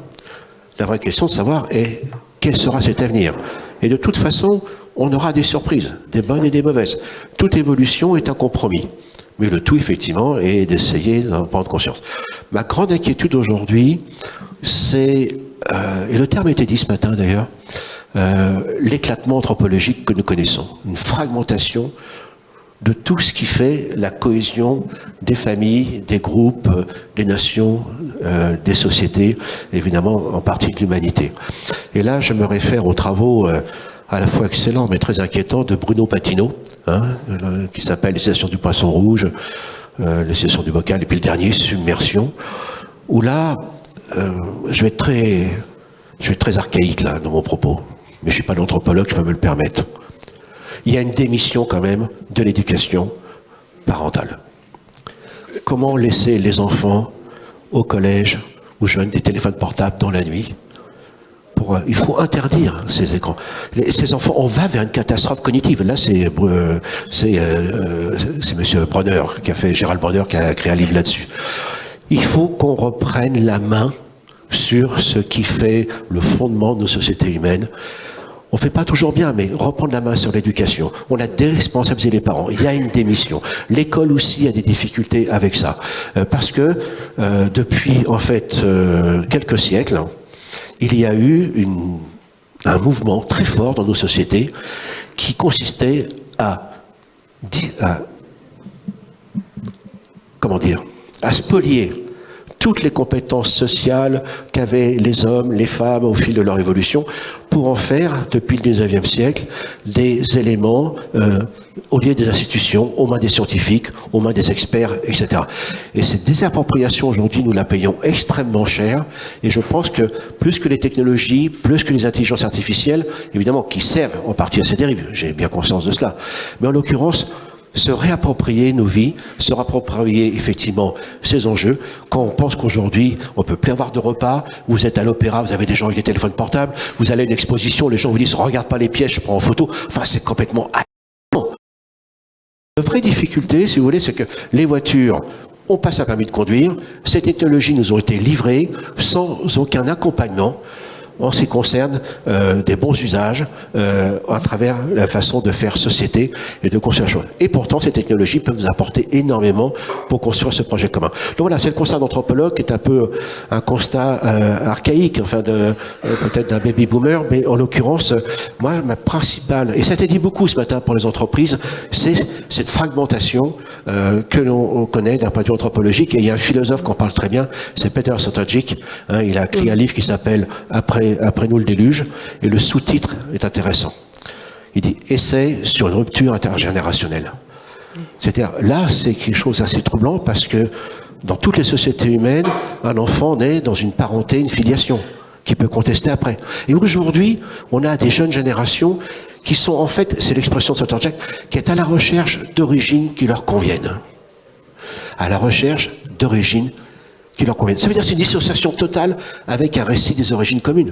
La vraie question de savoir est quel sera cet avenir. Et de toute façon, on aura des surprises, des bonnes et des mauvaises. Toute évolution est un compromis. Mais le tout, effectivement, est d'essayer d'en prendre conscience. Ma grande inquiétude aujourd'hui, c'est, et le terme a été dit ce matin d'ailleurs, l'éclatement anthropologique que nous connaissons. Une fragmentation de tout ce qui fait la cohésion des familles, des groupes, des nations, des sociétés, évidemment en partie de l'humanité. Et là, je me réfère aux travaux à la fois excellents mais très inquiétants de Bruno Patino, qui s'appelle Les Stations du Poisson Rouge, les sessions du bocal, et puis le dernier, Submersion, où là, je vais être très archaïque là dans mon propos, mais je suis pas l'anthropologue, je peux me le permettre. Il y a une démission quand même de l'éducation parentale. Comment laisser les enfants au collège, aux jeunes, des téléphones portables dans la nuit? Il faut interdire ces écrans. Ces enfants, on va vers une catastrophe cognitive. Là, c'est Monsieur Bronner qui a fait, Gérald Bronner qui a créé un livre là-dessus. Il faut qu'on reprenne la main sur ce qui fait le fondement de nos sociétés humaines. On fait pas toujours bien, mais reprendre la main sur l'éducation. On a déresponsabilisé les parents. Il y a une démission. L'école aussi a des difficultés avec ça. Parce que depuis, en fait, quelques siècles, il y a eu un mouvement très fort dans nos sociétés qui consistait à spolier toutes les compétences sociales qu'avaient les hommes, les femmes au fil de leur évolution, pour en faire, depuis le 19e siècle, des éléments au lieu des institutions, aux mains des scientifiques, aux mains des experts, etc. Et cette désappropriation, aujourd'hui, nous la payons extrêmement cher, et je pense que plus que les technologies, plus que les intelligences artificielles, évidemment, qui servent en partie à ces dérives, j'ai bien conscience de cela, mais en l'occurrence, se réapproprier nos vies, se réapproprier effectivement ces enjeux. Quand on pense qu'aujourd'hui, on peut plus avoir de repas, vous êtes à l'opéra, vous avez des gens avec des téléphones portables, vous allez à une exposition, les gens vous disent « regarde pas les pièges, je prends en photo ». Enfin, c'est complètement hallucinant. La vraie difficulté, si vous voulez, c'est que les voitures, on passe un permis de conduire, ces technologies nous ont été livrées sans aucun accompagnement en ce qui concerne des bons usages à travers la façon de faire société et de construire la chose. Et pourtant, ces technologies peuvent nous apporter énormément pour construire ce projet commun. Donc voilà, c'est le constat d'anthropologue qui est un peu un constat archaïque, enfin peut-être d'un baby boomer, mais en l'occurrence, moi, ma principale, et ça a été dit beaucoup ce matin pour les entreprises, c'est cette fragmentation que l'on connaît d'un point de vue anthropologique. Et il y a un philosophe qui en parle très bien, c'est Peter Sotodjic. Il a écrit un livre qui s'appelle Après nous le déluge, et le sous-titre est intéressant. Il dit « Essai sur une rupture intergénérationnelle ». C'est-à-dire, là, c'est quelque chose d'assez troublant, parce que dans toutes les sociétés humaines, un enfant naît dans une parenté, une filiation, qui peut contester après. Et aujourd'hui, on a des jeunes générations qui sont, en fait, c'est l'expression de Sotodjic, qui est à la recherche d'origines qui leur conviennent. À la recherche d'origines qui leur conviennent. Ça veut dire que c'est une dissociation totale avec un récit des origines communes.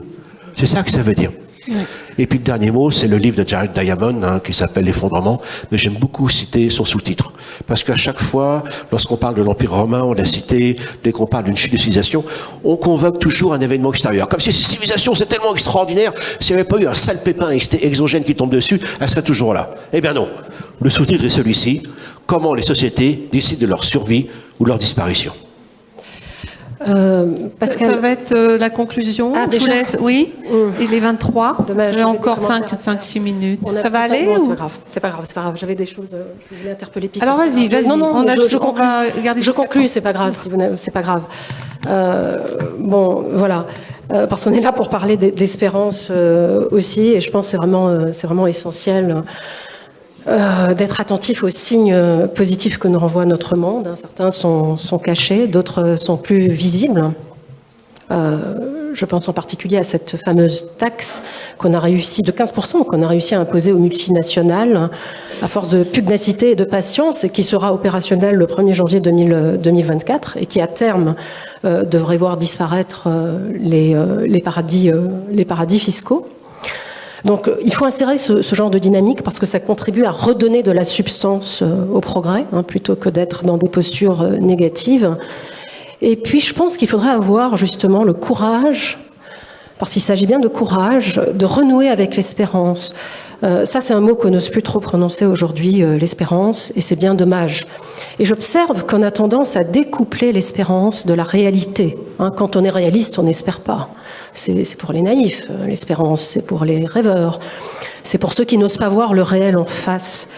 C'est ça que ça veut dire. Ouais. Et puis le dernier mot, c'est le livre de Jared Diamond, qui s'appelle L'effondrement, mais j'aime beaucoup citer son sous-titre. Parce qu'à chaque fois, lorsqu'on parle de l'Empire romain, on l'a cité, dès qu'on parle d'une chute de civilisation, on convoque toujours un événement extérieur. Comme si cette civilisation, c'est tellement extraordinaire, s'il n'y avait pas eu un sale pépin exogène qui tombe dessus, elle serait toujours là. Eh bien non. Le sous-titre est celui-ci. Comment les sociétés décident de leur survie ou de leur disparition. Pascal... Ça va être la conclusion. Je vous laisse. Oui, il est 23. Dommage, j'ai encore 5-6 minutes. Ça va aller ou... C'est pas grave. J'avais des choses, je voulais interpeller. Alors vas-y. Non, je conclus, c'est pas grave, c'est pas grave. Bon, voilà. Parce qu'on est là pour parler d'espérance aussi, et je pense que c'est vraiment essentiel d'être attentif aux signes positifs que nous renvoie notre monde. Certains sont cachés, d'autres sont plus visibles. Je pense en particulier à cette fameuse taxe qu'on a réussi, de 15%, qu'on a réussi à imposer aux multinationales à force de pugnacité et de patience, et qui sera opérationnelle le 1er janvier 2024, et qui à terme devrait voir disparaître les paradis fiscaux. Donc il faut insérer ce genre de dynamique, parce que ça contribue à redonner de la substance au progrès, plutôt que d'être dans des postures négatives. Et puis je pense qu'il faudrait avoir justement le courage, parce qu'il s'agit bien de courage, de renouer avec l'espérance. Ça, c'est un mot qu'on n'ose plus trop prononcer aujourd'hui, l'espérance, et c'est bien dommage. Et j'observe qu'on a tendance à découpler l'espérance de la réalité. Quand on est réaliste, on n'espère pas. C'est pour les naïfs, l'espérance, c'est pour les rêveurs. C'est pour ceux qui n'osent pas voir le réel en face.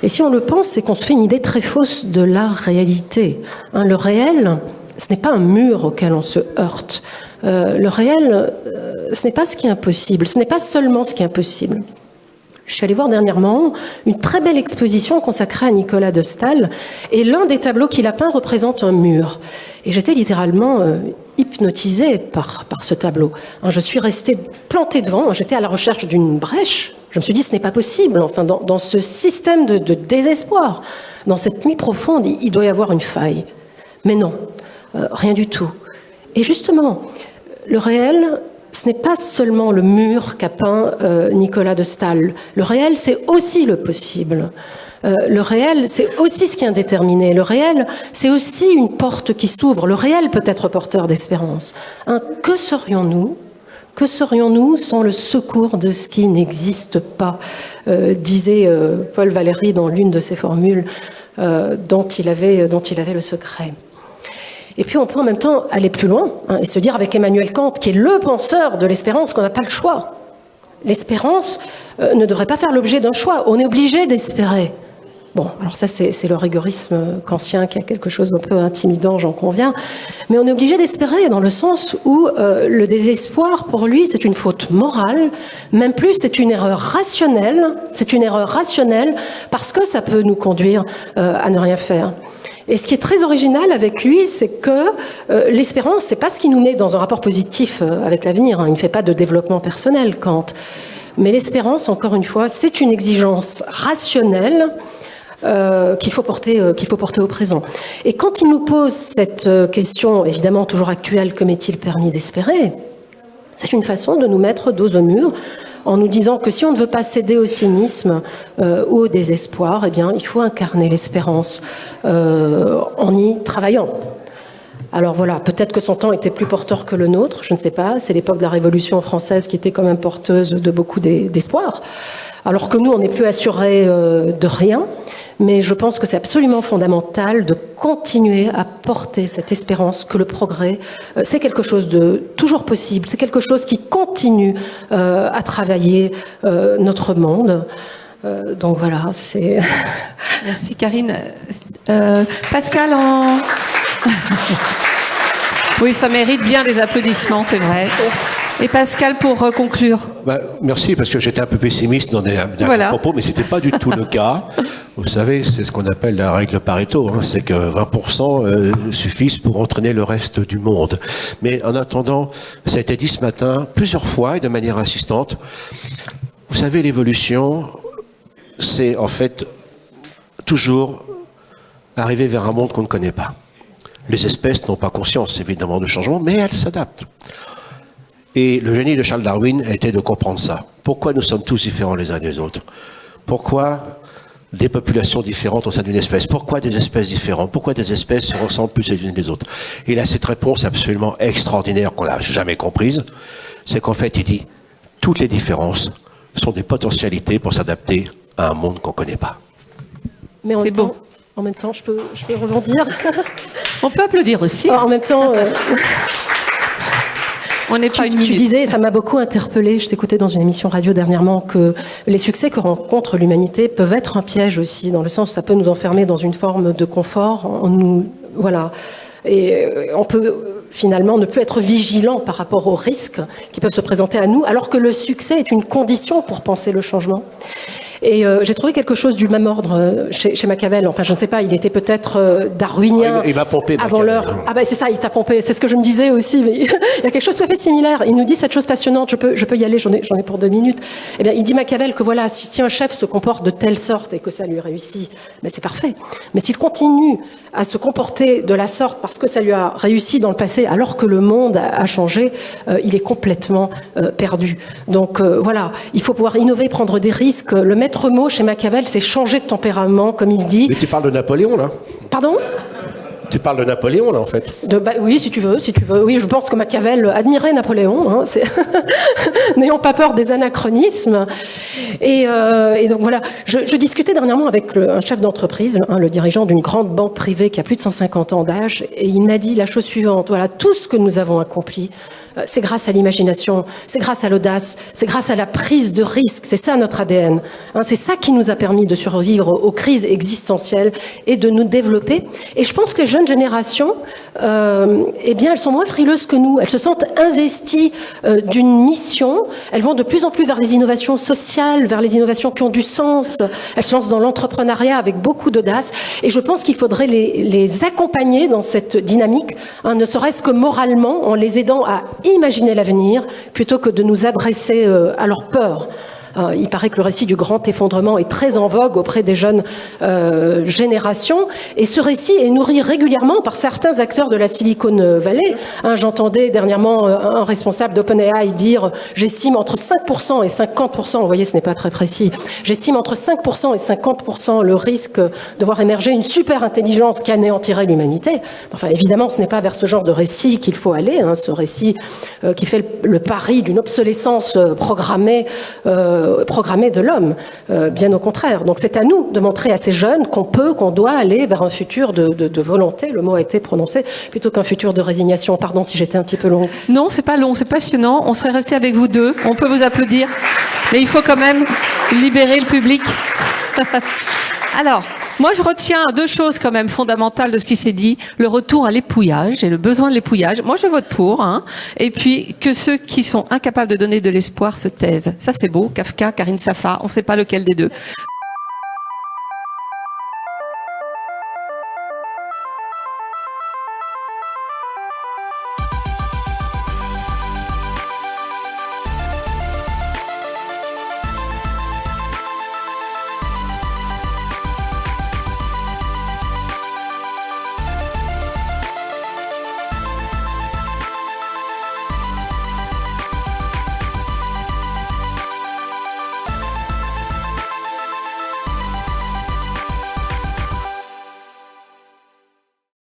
Et si on le pense, c'est qu'on se fait une idée très fausse de la réalité. Le réel, ce n'est pas un mur auquel on se heurte. Le réel, ce n'est pas ce qui est impossible. Ce n'est pas seulement ce qui est impossible. Je suis allée voir dernièrement une très belle exposition consacrée à Nicolas de Staël, et l'un des tableaux qu'il a peint représente un mur. Et j'étais littéralement hypnotisée par ce tableau. Je suis restée plantée devant, j'étais à la recherche d'une brèche. Je me suis dit, ce n'est pas possible, enfin, dans ce système de désespoir, dans cette nuit profonde, il doit y avoir une faille. Mais non, rien du tout. Et justement, le réel, ce n'est pas seulement le mur qu'a peint Nicolas de Staël. Le réel, c'est aussi le possible. Le réel, c'est aussi ce qui est indéterminé. Le réel, c'est aussi une porte qui s'ouvre. Le réel peut être porteur d'espérance. Que serions-nous sans le secours de ce qui n'existe pas, disait Paul Valéry dans l'une de ses formules dont il avait le secret. Et puis on peut en même temps aller plus loin et se dire avec Emmanuel Kant, qui est le penseur de l'espérance, qu'on n'a pas le choix. L'espérance ne devrait pas faire l'objet d'un choix. On est obligé d'espérer. Bon, alors ça c'est le rigorisme kantien qui a quelque chose d'un peu intimidant, j'en conviens. Mais on est obligé d'espérer dans le sens où le désespoir, pour lui, c'est une faute morale. Même plus, c'est une erreur rationnelle. C'est une erreur rationnelle parce que ça peut nous conduire à ne rien faire. Et ce qui est très original avec lui, c'est que l'espérance, c'est pas ce qui nous met dans un rapport positif avec l'avenir. Il ne fait pas de développement personnel, Kant. Mais l'espérance, encore une fois, c'est une exigence rationnelle qu'il faut porter au présent. Et quand il nous pose cette question, évidemment toujours actuelle, que m'est-il permis d'espérer ? C'est une façon de nous mettre dos au mur, en nous disant que si on ne veut pas céder au cynisme ou au désespoir, eh bien, il faut incarner l'espérance en y travaillant. Alors voilà, peut-être que son temps était plus porteur que le nôtre, je ne sais pas. C'est l'époque de la Révolution française qui était quand même porteuse de beaucoup d'espoir. Alors que nous, on n'est plus assurés de rien. Mais je pense que c'est absolument fondamental de continuer à porter cette espérance que le progrès, c'est quelque chose de toujours possible, c'est quelque chose qui continue à travailler notre monde. Donc voilà, c'est... Merci Karine. Pascal en... Oui, ça mérite bien des applaudissements, c'est vrai. Et Pascal, pour conclure. Merci, parce que j'étais un peu pessimiste dans des propos, mais c'était pas du tout le cas. Vous savez, c'est ce qu'on appelle la règle Pareto, c'est que 20% suffisent pour entraîner le reste du monde. Mais en attendant, ça a été dit ce matin plusieurs fois et de manière insistante. Vous savez, l'évolution, c'est en fait toujours arriver vers un monde qu'on ne connaît pas. Les espèces n'ont pas conscience, évidemment, de changement, mais elles s'adaptent. Et le génie de Charles Darwin a été de comprendre ça. Pourquoi nous sommes tous différents les uns des autres ? Pourquoi des populations différentes au sein d'une espèce ? Pourquoi des espèces différentes ? Pourquoi des espèces se ressemblent plus les unes que les autres ? Et il a cette réponse absolument extraordinaire qu'on n'a jamais comprise, c'est qu'en fait, il dit « toutes les différences sont des potentialités pour s'adapter à un monde qu'on ne connaît pas ». Mais en même temps, je peux rebondir. On peut applaudir aussi. En même temps... On n'est pas une minute. Tu disais, et ça m'a beaucoup interpellée, je t'écoutais dans une émission radio dernièrement, que les succès que rencontre l'humanité peuvent être un piège aussi, dans le sens où ça peut nous enfermer dans une forme de confort. Voilà. Et on peut finalement ne plus être vigilant par rapport aux risques qui peuvent se présenter à nous, alors que le succès est une condition pour penser le changement. Et j'ai trouvé quelque chose du même ordre chez Machiavel. Enfin, je ne sais pas, il était peut-être darwinien. Il m'a pompé avant l'heure. Ah ben c'est ça, il t'a pompé. C'est ce que je me disais aussi. Mais il y a quelque chose tout à fait similaire. Il nous dit cette chose passionnante. Je peux y aller. J'en ai pour 2 minutes. Eh bien, il dit Machiavel que voilà, si un chef se comporte de telle sorte et que ça lui réussit, ben c'est parfait. Mais s'il continue à se comporter de la sorte parce que ça lui a réussi dans le passé, alors que le monde a changé, il est complètement perdu. Donc voilà, il faut pouvoir innover, prendre des risques. Le maître mot chez Machiavel, c'est changer de tempérament, comme il dit. Mais tu parles de Napoléon, là ? Pardon ? Tu parles de Napoléon, là, en fait. Oui, si tu veux. Oui, je pense que Machiavel admirait Napoléon. N'ayons pas peur des anachronismes. Et donc voilà, je discutais dernièrement avec un chef d'entreprise, le dirigeant d'une grande banque privée qui a plus de 150 ans d'âge, et il m'a dit la chose suivante. Voilà, tout ce que nous avons accompli c'est grâce à l'imagination, c'est grâce à l'audace, c'est grâce à la prise de risque. C'est ça notre ADN. C'est ça qui nous a permis de survivre aux crises existentielles et de nous développer. Et je pense que les jeunes générations, eh bien, elles sont moins frileuses que nous. Elles se sentent investies d'une mission. Elles vont de plus en plus vers les innovations sociales, vers les innovations qui ont du sens. Elles se lancent dans l'entrepreneuriat avec beaucoup d'audace. Et je pense qu'il faudrait les accompagner dans cette dynamique, ne serait-ce que moralement, en les aidant à imaginer l'avenir, plutôt que de nous adresser à leur peur. Il paraît que le récit du grand effondrement est très en vogue auprès des jeunes générations. Et ce récit est nourri régulièrement par certains acteurs de la Silicon Valley. J'entendais dernièrement un responsable d'OpenAI dire « J'estime entre 5% et 50%, vous voyez, ce n'est pas très précis, j'estime entre 5% et 50% le risque de voir émerger une super intelligence qui anéantirait l'humanité. » Enfin, évidemment, ce n'est pas vers ce genre de récit qu'il faut aller, ce récit qui fait le pari d'une obsolescence programmée de l'homme, bien au contraire. Donc c'est à nous de montrer à ces jeunes qu'on doit aller vers un futur de volonté, le mot a été prononcé, plutôt qu'un futur de résignation. Pardon si j'étais un petit peu longue. Non, c'est pas long, c'est passionnant. On serait resté avec vous deux, on peut vous applaudir, mais il faut quand même libérer le public. Alors, moi je retiens deux choses quand même fondamentales de ce qui s'est dit. Le retour à l'épouillage et le besoin de l'épouillage. Moi je vote pour. Et puis que ceux qui sont incapables de donner de l'espoir se taisent. Ça c'est beau. Kafka, Karine Safa, on ne sait pas lequel des deux.